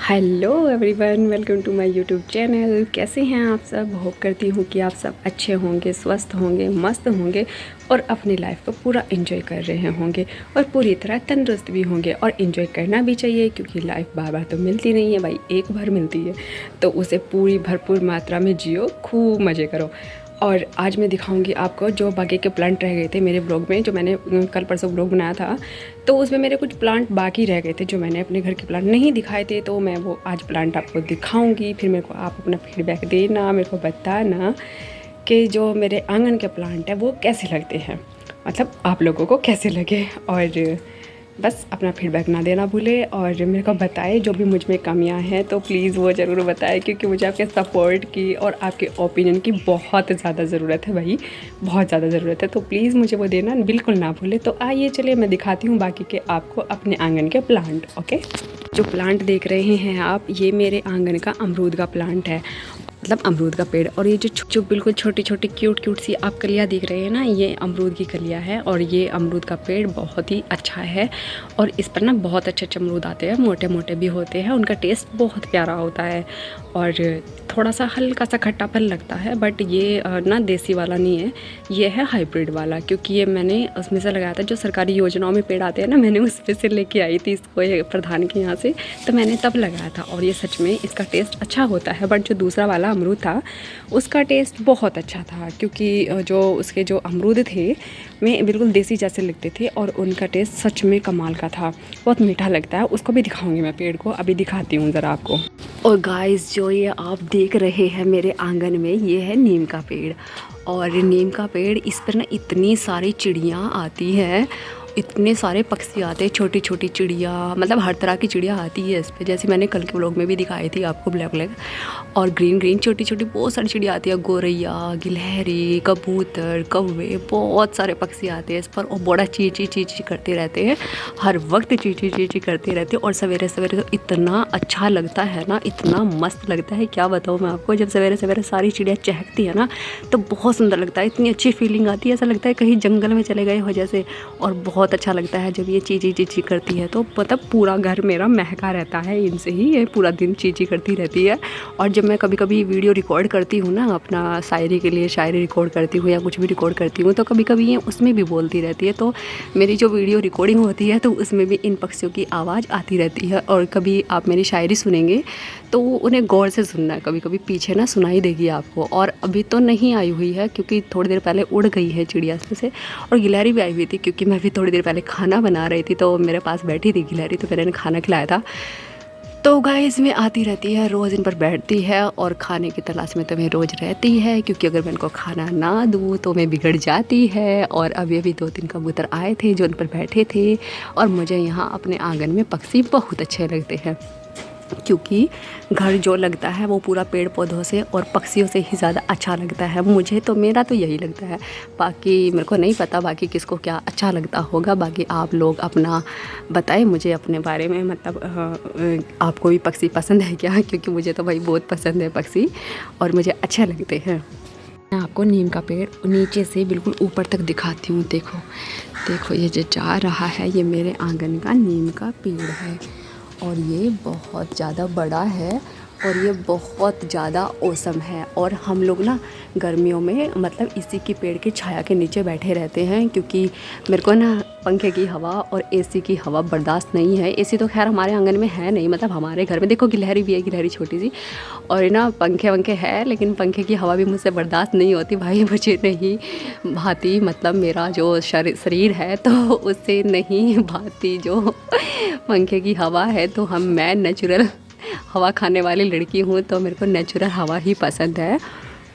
Hello everyone, welcome to my YouTube channel. कैसे हैं आप सब? होप करती हूँ कि आप सब अच्छे होंगे, स्वस्थ होंगे, मस्त होंगे और अपनी लाइफ को पूरा एंजॉय कर रहे होंगे और पूरी तरह तंदुरुस्त भी होंगे। और एंजॉय करना भी चाहिए क्योंकि लाइफ बार बार तो मिलती नहीं है भाई, एक बार मिलती है तो उसे पूरी भरपूर मात्रा में जियो, खूब मज़े करो। और आज मैं दिखाऊंगी आपको जो बाकी के प्लांट रह गए थे मेरे ब्लॉग में, जो मैंने कल परसों ब्लॉग बनाया था तो उसमें मेरे कुछ प्लांट बाकी रह गए थे जो मैंने अपने घर के प्लांट नहीं दिखाए थे, तो मैं वो आज प्लांट आपको दिखाऊंगी। फिर मेरे को आप अपना फीडबैक देना, मेरे को बताना कि जो मेरे आंगन के प्लांट है वो कैसे लगते हैं, मतलब आप लोगों को कैसे लगे। और बस अपना फीडबैक ना देना भूले और मेरे को बताएं जो भी मुझ में कमियां हैं तो प्लीज़ वो ज़रूर बताएं, क्योंकि मुझे आपके सपोर्ट की और आपके ओपिनियन की बहुत ज़्यादा ज़रूरत है भाई, बहुत ज़्यादा ज़रूरत है। तो प्लीज़ मुझे वो देना बिल्कुल ना भूले। तो आइए चलिए मैं दिखाती हूँ बाकी के आपको अपने आंगन के प्लांट। ओके, जो प्लांट देख रहे हैं आप, ये मेरे आंगन का अमरूद का प्लांट है, मतलब अमरूद का पेड़। और ये जो बिल्कुल छोटी छोटी क्यूट सी आप कलियाँ दिख रहे हैं ना, ये अमरूद की कलियाँ है। और ये अमरूद का पेड़ बहुत ही अच्छा है और इस पर ना बहुत अच्छे अच्छे अमरूद आते हैं, मोटे मोटे भी होते हैं, उनका टेस्ट बहुत प्यारा होता है और थोड़ा सा हल्का सा खट्टापन लगता है। बट ये ना देसी वाला नहीं है, ये है हाइब्रिड वाला, क्योंकि ये मैंने उसमें से लगाया था जो सरकारी योजनाओं में पेड़ आते हैं ना, मैंने उसमें से लेके आई थी इसको, ये प्रधान के यहाँ से, तो मैंने तब लगाया था। और ये सच में इसका टेस्ट अच्छा होता है। बट जो दूसरा वाला अमरूद था उसका टेस्ट बहुत अच्छा था, क्योंकि जो उसके जो अमरूद थे में बिल्कुल देसी जैसे लगते थे और उनका टेस्ट सच में कमाल का था, बहुत मीठा लगता है। उसको भी दिखाऊंगी मैं, पेड़ को अभी दिखाती हूँ ज़रा आपको। और गाइस, जो ये आप देख रहे हैं मेरे आंगन में, ये है नीम का पेड़। और नीम का पेड़, इस पर ना इतनी सारी चिड़ियाँ आती हैं, इतने सारे पक्षी आते हैं, छोटी छोटी चिड़िया, मतलब हर तरह की चिड़िया आती है इस पे। जैसे मैंने कल के व्लॉग में भी दिखाई थी आपको, ब्लैक ब्लैक और ग्रीन ग्रीन छोटी छोटी बहुत सारी चिड़िया आती है, गौरैया, गिलहरी, कबूतर, कौवे, बहुत सारे पक्षी आते हैं इस पर और बड़ा ची ची करते रहते हैं, हर वक्त ची ची करते रहते हैं। और सवेरे सवेरे तो इतना अच्छा लगता है ना, इतना मस्त लगता है, क्या बताऊँ मैं आपको। जब सवेरे सवेरे सारी चिड़िया चहकती है ना तो बहुत सुंदर लगता है, इतनी अच्छी फीलिंग आती है, ऐसा लगता है कहीं जंगल में चले गए हो जैसे। और बहुत अच्छा लगता है जब ये चीची करती है, तो मतलब पूरा घर मेरा महका रहता है इनसे ही, ये पूरा दिन चीची करती रहती है। और जब मैं कभी कभी वीडियो रिकॉर्ड करती हूँ ना, अपना शायरी के लिए शायरी रिकॉर्ड करती हूँ या कुछ भी रिकॉर्ड करती हूँ, तो कभी कभी ये उसमें भी बोलती रहती है। तो मेरी जो वीडियो रिकॉर्डिंग होती है तो उसमें भी इन पक्षियों की आवाज़ आती रहती है। और कभी आप मेरी शायरी सुनेंगे तो उन्हें गौर से सुनना है, कभी कभी पीछे ना सुनाई देगी आपको। और अभी तो नहीं आई हुई है क्योंकि थोड़ी देर पहले उड़ गई है चिड़िया से। और गिलहरी भी आई हुई थी क्योंकि मैं भी थोड़ी देर पहले खाना बना रही थी तो मेरे पास बैठी थी गिलहरी, तो मैंने खाना खिलाया था। तो गाइस में आती रहती है, रोज़ इन पर बैठती है और खाने की तलाश में तो मैं रोज़ रहती है, क्योंकि अगर मैं इनको खाना ना दूँ तो मैं बिगड़ जाती है। और अभी अभी 2-3 कबूतर आए थे जो इन पर बैठे थे। और मुझे यहाँ अपने आंगन में पक्षी बहुत अच्छे लगते हैं, क्योंकि घर जो लगता है वो पूरा पेड़ पौधों से और पक्षियों से ही ज़्यादा अच्छा लगता है मुझे, तो मेरा तो यही लगता है। बाकी मेरे को नहीं पता बाकी किसको क्या अच्छा लगता होगा, बाकी आप लोग अपना बताएं मुझे अपने बारे में, मतलब आपको भी पक्षी पसंद है क्या? क्योंकि मुझे तो भाई बहुत पसंद है पक्षी और मुझे अच्छे लगते हैं। मैं आपको नीम का पेड़ नीचे से बिल्कुल ऊपर तक दिखाती हूँ। देखो देखो, ये जो जा रहा है ये मेरे आंगन का नीम का पेड़ है और ये बहुत ज़्यादा बड़ा है और ये बहुत ज़्यादा औसम है। और हम लोग ना गर्मियों में मतलब इसी की पेड़ की छाया के नीचे बैठे रहते हैं, क्योंकि मेरे को ना पंखे की हवा और एसी की हवा बर्दाश्त नहीं है। एसी तो खैर हमारे आंगन में है नहीं, मतलब हमारे घर में देखो गिलहरी भी है, गिलहरी छोटी सी, और ना पंखे वंखे है, लेकिन पंखे की हवा भी मुझसे बर्दाश्त नहीं होती भाई, मुझे नहीं भाती, मतलब मेरा जो शरीर है तो उससे नहीं भाती जो पंखे की हवा है। तो मैं नेचुरल हवा खाने वाली लड़की हूँ, तो मेरे को नेचुरल हवा ही पसंद है।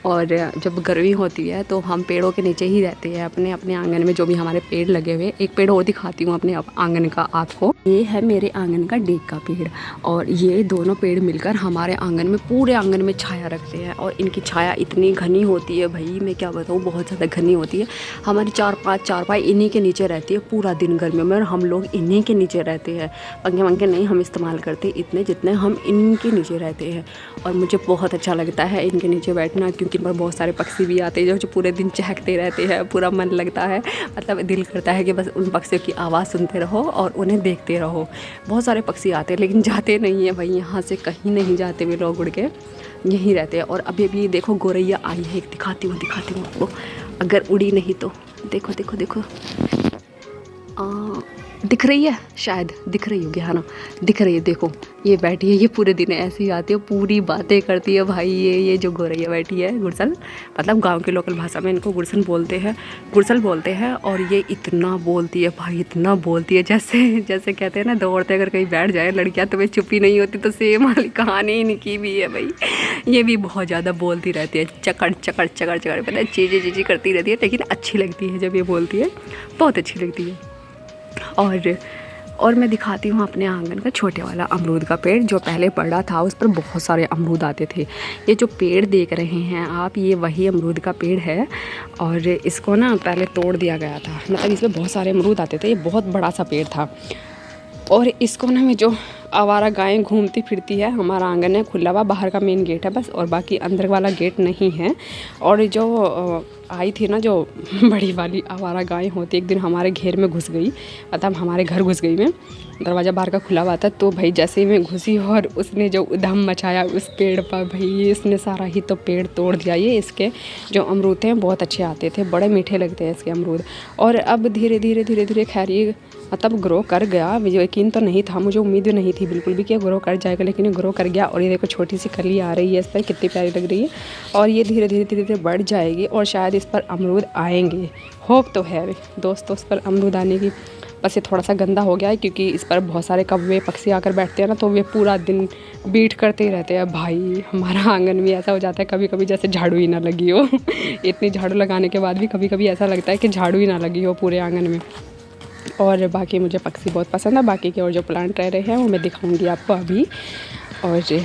और जब गर्मी होती है तो हम पेड़ों के नीचे ही रहते हैं अपने अपने आंगन में, जो भी हमारे पेड़ लगे हुए। एक पेड़ और दिखाती हूँ अपने आंगन का आपको, ये है मेरे आंगन का डेक का पेड़। और ये दोनों पेड़ मिलकर हमारे आंगन में, पूरे आंगन में छाया रखते हैं। और इनकी छाया इतनी घनी होती है भाई, मैं क्या बताऊँ, बहुत ज़्यादा घनी होती है। हमारी 4-5 चारपाई इन्हीं के नीचे रहती है पूरा दिन गर्मियों में, और हम लोग इन्हीं के नीचे रहते हैं। पंखे वंखे नहीं हम इस्तेमाल करते इतने, जितने हम इनके नीचे रहते हैं। और मुझे बहुत अच्छा लगता है इनके नीचे बैठना, क्योंकि वीकेंड पर बहुत सारे पक्षी भी आते हैं जो पूरे दिन चहकते रहते हैं, पूरा मन लगता है, मतलब दिल करता है कि बस उन पक्षियों की आवाज़ सुनते रहो और उन्हें देखते रहो। बहुत सारे पक्षी आते हैं लेकिन जाते नहीं हैं भाई, यहाँ से कहीं नहीं जाते वे लोग उड़ के, यहीं रहते हैं। और अभी अभी देखो गौरैया आई है, दिखाती हूँ आपको, अगर उड़ी नहीं तो देखो देखो देखो, दिख रही है, शायद दिख रही होगी, हाँ ना, दिख रही है। देखो ये बैठी है, ये पूरे दिन ऐसे ही आती है, पूरी बातें करती है भाई। ये जो गौरैया बैठी है, गुड़सल, मतलब गांव के लोकल भाषा में इनको गुड़सल बोलते हैं। और ये इतना बोलती है भाई, इतना बोलती है, जैसे कहते हैं ना, दो औरतें अगर कहीं बैठ जाए लड़कियां तो वे चुप्पी नहीं होती, तो सेम वाली कहानी इनकी भी है भाई। ये भी बहुत ज़्यादा बोलती रहती है, चकड़ पता है, चीज़ें करती रहती है, लेकिन अच्छी लगती है जब ये बोलती है, बहुत अच्छी लगती है। और मैं दिखाती हूँ अपने आंगन का छोटे वाला अमरूद का पेड़, जो पहले बड़ा था, उस पर बहुत सारे अमरूद आते थे। ये जो पेड़ देख रहे हैं आप, ये वही अमरूद का पेड़ है, और इसको ना पहले तोड़ दिया गया था, मतलब इसमें बहुत सारे अमरूद आते थे, ये बहुत बड़ा सा पेड़ था। और इसको ना में जो आवारा गायें घूमती फिरती है, हमारा आंगन है खुला हुआ, बाहर का मेन गेट है बस, और बाकी अंदर वाला गेट नहीं है। और जो आई थी ना, जो बड़ी वाली आवारा गाय होती, एक दिन हमारे घेर में घुस गई, मतलब हमारे घर घुस गई। मैं दरवाज़ा बाहर का खुला हुआ था, तो भाई जैसे ही मैं घुसी और उसने जो उधम मचाया उस पेड़ पर, भाई इसने सारा ही तो पेड़ तोड़ दिया। ये इसके जो अमरूद थे बहुत अच्छे आते थे, बड़े मीठे लगते हैं इसके अमरूद। और अब धीरे धीरे खैर ये मतलब ग्रो कर गया, मुझे यकीन तो नहीं था, मुझे उम्मीद नहीं थी बिल्कुल भी कि ग्रो कर जाएगा, लेकिन ये ग्रो कर गया। और ये देखो छोटी सी कली आ रही है इस पर, कितनी प्यारी लग रही है। और ये धीरे धीरे बढ़ जाएगी, और शायद इस पर अमरूद आएंगे, होप तो है दोस्तों इस पर अमरूद आने की। बस ये थोड़ा सा गंदा हो गया है, क्योंकि इस पर बहुत सारे कौवे पक्षी आकर बैठते हैं ना, तो वे पूरा दिन बीट करते ही रहते हैं भाई। हमारा आंगन भी ऐसा हो जाता है कभी कभी जैसे झाड़ू ही ना लगी हो। इतनी झाड़ू लगाने के बाद भी कभी कभी ऐसा लगता है कि झाड़ू ही ना लगी हो पूरे आंगन में। और बाकी मुझे पक्षी बहुत पसंद है, बाकी के और जो प्लांट रह रहे हैं वो मैं दिखाऊंगी आपको अभी। और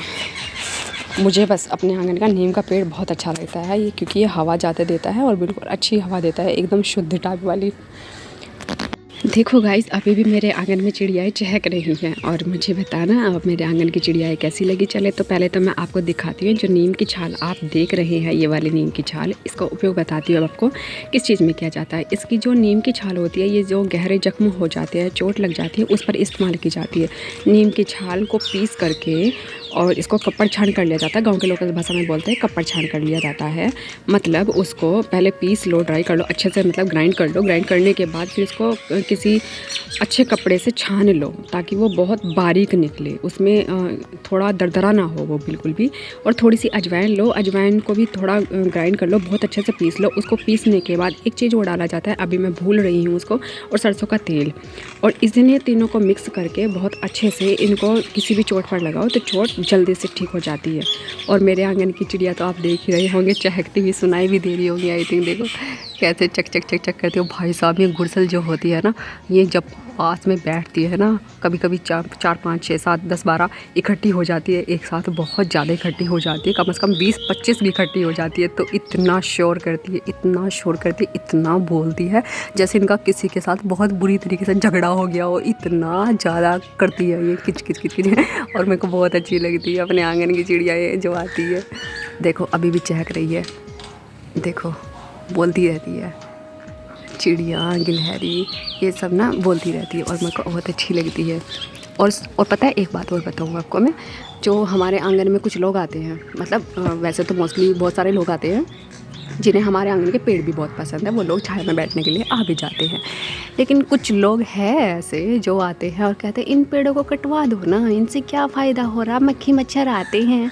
मुझे बस अपने आंगन का नीम का पेड़ बहुत अच्छा लगता है, ये क्योंकि ये हवा ज़्यादा देता है और बिल्कुल अच्छी हवा देता है, एकदम शुद्ध टाइप वाली। देखो गाइस, अभी भी मेरे आंगन में चिड़ियाएँ चहक रही हैं, और मुझे बताना अब मेरे आंगन की चिड़ियाएँ कैसी लगी। चले तो पहले तो मैं आपको दिखाती हूँ, जो नीम की छाल आप देख रहे हैं, ये वाली नीम की छाल, इसका उपयोग बताती हूँ आपको किस चीज़ में किया जाता है। इसकी जो नीम की छाल होती है, ये जो गहरे जख्म हो जाते हैं, चोट लग जाती है, उस पर इस्तेमाल की जाती है। नीम की छाल को पीस करके और इसको कपड़ छान कर लिया जाता है, गांव के लोगों की भाषा में बोलते हैं कपड़ छान कर लिया जाता है। मतलब उसको पहले पीस लो, ड्राई कर लो अच्छे से, मतलब ग्राइंड कर लो। ग्राइंड करने के बाद फिर इसको किसी अच्छे कपड़े से छान लो, ताकि वो बहुत बारीक निकले, उसमें थोड़ा दरदरा ना हो वो बिल्कुल भी। और थोड़ी सी अजवाइन लो, अजवाइन को भी थोड़ा ग्राइंड कर लो, बहुत अच्छे से पीस लो। उसको पीसने के बाद एक चीज़ और डाला जाता है, अभी मैं भूल रही हूँ उसको, और सरसों का तेल। और इन्हें तीनों को मिक्स करके बहुत अच्छे से इनको किसी भी चोट पर लगाओ, तो चोट जल्दी से ठीक हो जाती है। और मेरे आंगन की चिड़िया तो आप देख ही रहे होंगे, चहकती हुई सुनाई भी दे रही होंगी आई थिंक। देखो कैसे चक चक चक चक करती हो भाई साहब। ये गुड़सल जो होती है ना, ये जब पास में बैठती है ना, कभी कभी 4 5 6 7 10 12 इकट्ठी हो जाती है एक साथ, बहुत ज़्यादा इकट्ठी हो जाती है, कम से कम 20 25 भी इकट्ठी हो जाती है। तो इतना शोर करती है, इतना शोर करती है, इतना बोलती है, जैसे इनका किसी के साथ बहुत बुरी तरीके से झगड़ा हो गया हो, इतना ज़्यादा करती है ये किच किच किच किच। और मेरे को बहुत अच्छी लगती है अपने आंगन की चिड़िया ये जो आती है। देखो अभी भी चहक रही है, देखो बोलती रहती है, चिड़िया गिलहरी ये सब ना बोलती रहती है, और मेरे को बहुत अच्छी लगती है। और पता है एक बात और बताऊँगा आपको मैं, जो हमारे आंगन में कुछ लोग आते हैं, मतलब वैसे तो मोस्टली बहुत सारे लोग आते हैं जिन्हें हमारे आंगन के पेड़ भी बहुत पसंद है, वो लोग छाया में बैठने के लिए आ भी जाते हैं। लेकिन कुछ लोग हैं ऐसे जो आते हैं और कहते हैं इन पेड़ों को कटवा दो ना, इनसे क्या फ़ायदा हो रहा, मक्खी मच्छर आते हैं,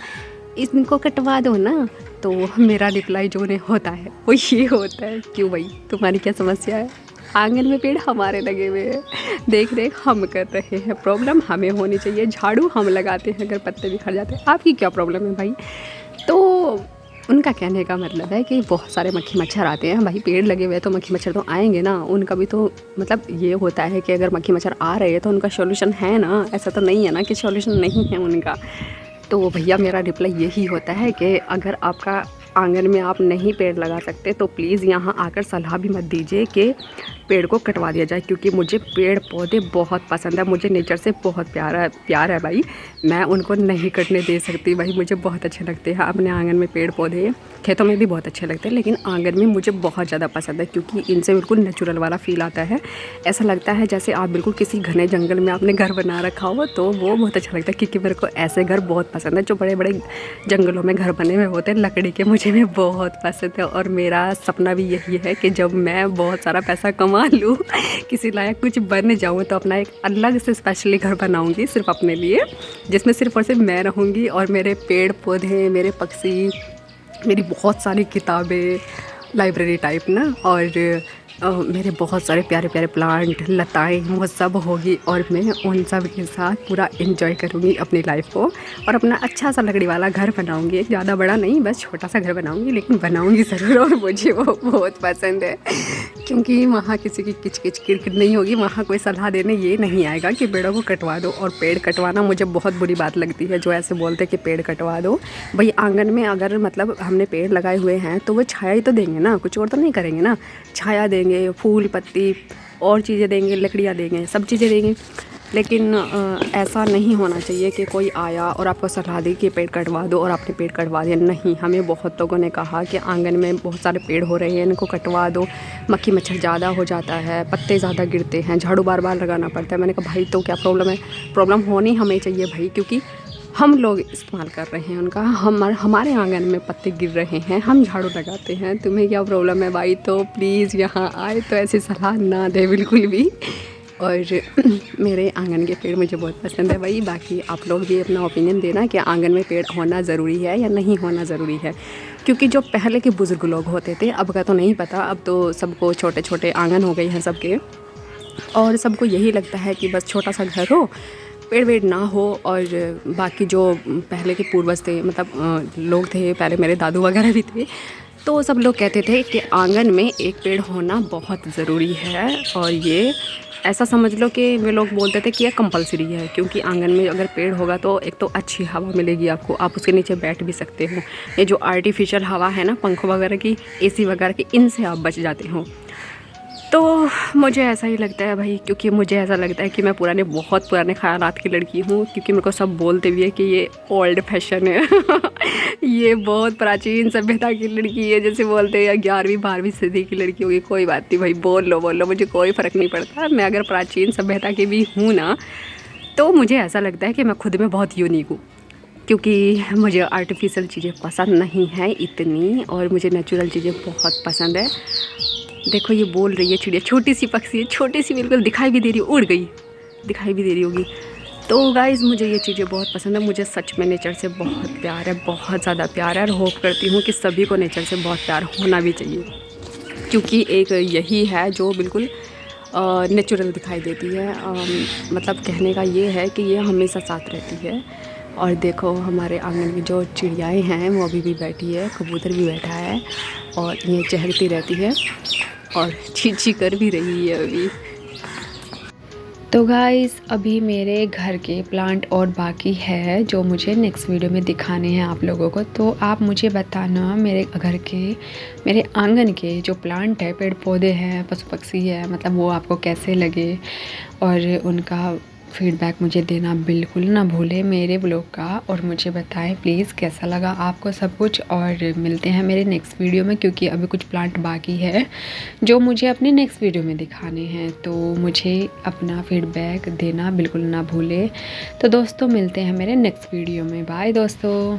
इनको कटवा दो ना। तो मेरा रिप्लाई जो उन्हें होता है वो ये होता है, क्यों भाई तुम्हारी क्या समस्या है, आंगन में पेड़ हमारे लगे हुए हैं, देख रेख हम कर रहे हैं, प्रॉब्लम हमें होनी चाहिए, झाड़ू हम लगाते हैं अगर पत्ते बिखर जाते हैं, आपकी क्या प्रॉब्लम है भाई। तो उनका कहने का मतलब है कि बहुत सारे मक्खी मच्छर आते हैं, भाई पेड़ लगे हुए हैं तो मक्खी मच्छर तो आएंगे ना, उनका भी तो मतलब ये होता है कि अगर मक्खी मच्छर आ रहे हैं तो उनका सॉल्यूशन है ना, ऐसा तो नहीं है ना कि सॉल्यूशन नहीं है उनका। तो भैया मेरा रिप्लाई यही होता है कि अगर आपका आंगन में आप नहीं पेड़ लगा सकते तो प्लीज़ यहाँ आकर सलाह भी मत दीजिए कि पेड़ को कटवा दिया जाए, क्योंकि मुझे पेड़ पौधे बहुत पसंद है, मुझे नेचर से बहुत प्यार है भाई। मैं उनको नहीं कटने दे सकती भाई, मुझे बहुत अच्छे लगते हैं अपने आंगन में पेड़ पौधे। खेतों में भी बहुत अच्छे लगते हैं, लेकिन आंगन में मुझे बहुत ज़्यादा पसंद है, क्योंकि इनसे बिल्कुल नेचुरल वाला फ़ील आता है। ऐसा लगता है जैसे आप बिल्कुल किसी घने जंगल में आपने घर बना रखा हो, तो वो बहुत अच्छा लगता है। क्योंकि मेरे को ऐसे घर बहुत पसंद है, जो बड़े बड़े जंगलों में घर बने हुए होते हैं लकड़ी के, मुझे भी बहुत पसंद है। और मेरा सपना भी यही है कि जब मैं बहुत सारा पैसा कमा लूँ, किसी लायक कुछ बन जाऊँ, तो अपना एक अलग से स्पेशली घर बनाऊँगी सिर्फ अपने लिए, जिसमें सिर्फ और सिर्फ मैं रहूँगी और मेरे पेड़ पौधे, मेरे पक्षी, मेरी बहुत सारी किताबें, लाइब्रेरी टाइप ना, और मेरे बहुत सारे प्यारे प्यारे प्लांट, लताएँ, वो सब होगी। और मैं उन सब के साथ पूरा एंजॉय करूँगी अपनी लाइफ को, और अपना अच्छा सा लकड़ी वाला घर बनाऊँगी। ज़्यादा बड़ा नहीं, बस छोटा सा घर बनाऊँगी, लेकिन बनाऊँगी ज़रूर। और मुझे वो बहुत पसंद है, क्योंकि वहाँ किसी की किचकिच किरकिर नहीं होगी। वहाँ कोई सलाह देने ये नहीं आएगा कि पेड़ों को कटवा दो। और पेड़ कटवाना मुझे बहुत बुरी बात लगती है, जो ऐसे बोलते हैं कि पेड़ कटवा दो। भाई आंगन में अगर मतलब हमने पेड़ लगाए हुए हैं तो वो छाया ही तो देंगे ना, कुछ और तो नहीं करेंगे ना। छाया देंगे, फूल पत्ती और चीज़ें देंगे, लकड़ियाँ देंगे, सब चीज़ें देंगे। लेकिन ऐसा नहीं होना चाहिए कि कोई आया और आपको सलाह दी कि पेड़ कटवा दो और आपने पेड़ कटवा दिया। नहीं, हमें बहुत लोगों ने कहा कि आंगन में बहुत सारे पेड़ हो रहे हैं, इनको कटवा दो, मक्खी मच्छर ज़्यादा हो जाता है, पत्ते ज़्यादा गिरते हैं, झाड़ू बार बार लगाना पड़ता है। मैंने कहा भाई तो क्या प्रॉब्लम है, प्रॉब्लम होनी हमें चाहिए भाई, क्योंकि हम लोग इस्तेमाल कर रहे हैं उनका, हमारे आंगन में पत्ते गिर रहे हैं, हम झाड़ू लगाते हैं, तुम्हें क्या प्रॉब्लम है भाई। तो प्लीज़ यहाँ आए तो ऐसी सलाह ना दे बिल्कुल भी। और मेरे आंगन के पेड़ मुझे बहुत पसंद है भाई। बाकी आप लोग भी अपना ओपिनियन देना कि आंगन में पेड़ होना ज़रूरी है या नहीं होना ज़रूरी है। क्योंकि जो पहले के बुज़ुर्ग लोग होते थे, अब का तो नहीं पता, अब तो सबको छोटे छोटे आंगन हो गए हैं सबके, और सबको यही लगता है कि बस छोटा सा घर हो, पेड़ वेड़ ना हो। और बाकी जो पहले के पूर्वज थे, मतलब लोग थे पहले, मेरे दादू वगैरह भी थे, तो सब लोग कहते थे कि आंगन में एक पेड़ होना बहुत ज़रूरी है। और ये ऐसा समझ लो कि वे लोग बोलते थे कि यह कंपलसरी है, क्योंकि आंगन में अगर पेड़ होगा तो एक तो अच्छी हवा मिलेगी आपको, आप उसके नीचे बैठ भी सकते हो। ये जो आर्टिफिशियल हवा है ना, पंखों वगैरह की, एसी वगैरह की, इनसे आप बच जाते हो। तो मुझे ऐसा ही लगता है भाई, क्योंकि मुझे ऐसा लगता है कि मैं बहुत पुराने ख़यालात की लड़की हूँ। क्योंकि मेरे को सब बोलते भी है कि ये ओल्ड फैशन है ये बहुत प्राचीन सभ्यता की लड़की है, जैसे बोलते हैं 11वीं 12वीं सदी की लड़की होगी। कोई बात नहीं भाई, बोल लो, मुझे कोई फ़र्क नहीं पड़ता। मैं अगर प्राचीन सभ्यता की भी हूँ ना, तो मुझे ऐसा लगता है कि मैं खुद में बहुत यूनिक हूँ, क्योंकि मुझे आर्टिफिशियल चीज़ें पसंद नहीं हैं इतनी, और मुझे नेचुरल चीज़ें बहुत पसंद है। देखो ये बोल रही है चिड़िया, छोटी सी पक्षी है, छोटी सी, बिल्कुल दिखाई भी दे रही, उड़ गई, दिखाई भी दे रही होगी। तो गाइज़ मुझे ये चीज़ें बहुत पसंद है। मुझे सच में नेचर से बहुत प्यार है, बहुत ज़्यादा प्यार है। और होप करती हूँ कि सभी को नेचर से बहुत प्यार होना भी चाहिए, क्योंकि एक यही है जो बिल्कुल नेचुरल दिखाई देती है। मतलब कहने का ये है कि ये हमेशा साथ रहती है। और देखो हमारे आंगन की जो चिड़ियाएँ हैं वो अभी भी बैठी है, कबूतर भी बैठा है, और ये चहकती रहती है और चींची कर भी रही है अभी। तो गाइस अभी मेरे घर के प्लांट और बाकी है, जो मुझे नेक्स्ट वीडियो में दिखाने हैं आप लोगों को। तो आप मुझे बताना मेरे घर के, मेरे आंगन के जो प्लांट है, पेड़ पौधे हैं, पशु पक्षी है, मतलब वो आपको कैसे लगे, और उनका फीडबैक मुझे देना बिल्कुल ना भूलें मेरे ब्लॉग का। और मुझे बताएं प्लीज़ कैसा लगा आपको सब कुछ। और मिलते हैं मेरे नेक्स्ट वीडियो में, क्योंकि अभी कुछ प्लांट बाकी है जो मुझे अपने नेक्स्ट वीडियो में दिखाने हैं। तो मुझे अपना फीडबैक देना बिल्कुल ना भूलें। तो दोस्तों मिलते हैं मेरे नेक्स्ट वीडियो में। बाय दोस्तों।